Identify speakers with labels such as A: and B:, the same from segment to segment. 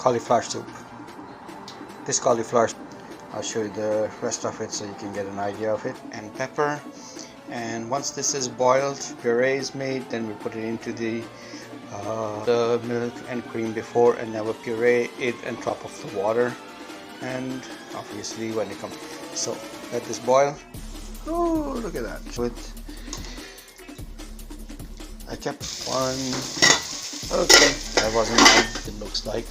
A: cauliflower soup. This cauliflower, I'll show you the rest of it so you can get an idea of it. And pepper. And once this is boiled, puree is made, then we put it into the milk and cream before, and now we puree it and top off the water. And obviously when it comes, so let this boil. Oh, look at that. I kept one. Okay, that wasn't bad. It looks like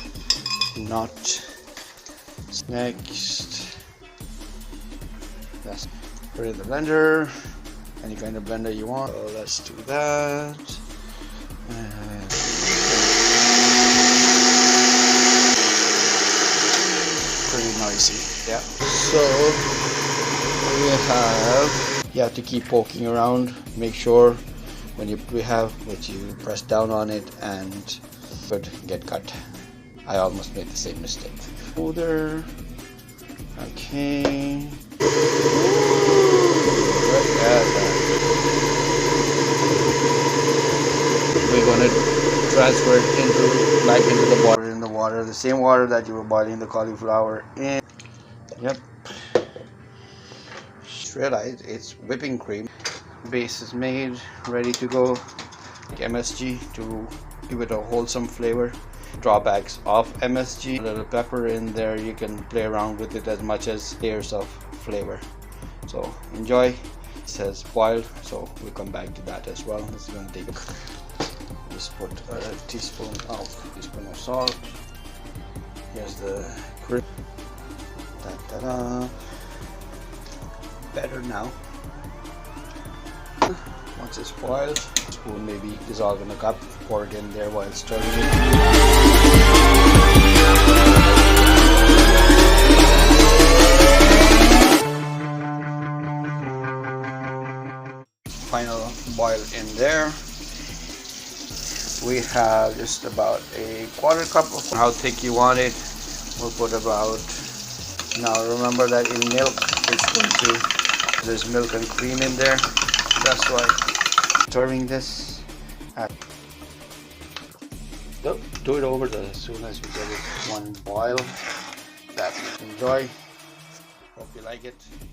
A: not. Next, let's put it in the blender, any kind of blender you want. So let's do that. Pretty noisy, yeah. So you have to keep poking around. Make sure when you press down on it and could get cut. I almost made the same mistake. Folder. Okay. Look at that. We're going to transfer it into the water. In the water, the same water that you were boiling the cauliflower in. Yep. Just realized it's whipping cream. Base is made, ready to go. MSG to give it a wholesome flavor. Drawbacks of MSG, a little pepper in there, you can play around with it as much as layers of flavor. So enjoy. It says boiled, so we'll come back to that as well. This is going to take just put a teaspoon of salt. Here's the cream. Better now. Once it's boiled, spoon maybe dissolve in a cup, pour it in there while stirring it. Final boil in there. We have just about a quarter cup of how thick you want it. We'll put about, now remember that in milk there's milk and cream in there. That's why stirring this. Do it over as soon as you get it one boil. That's it. Enjoy. Hope you like it.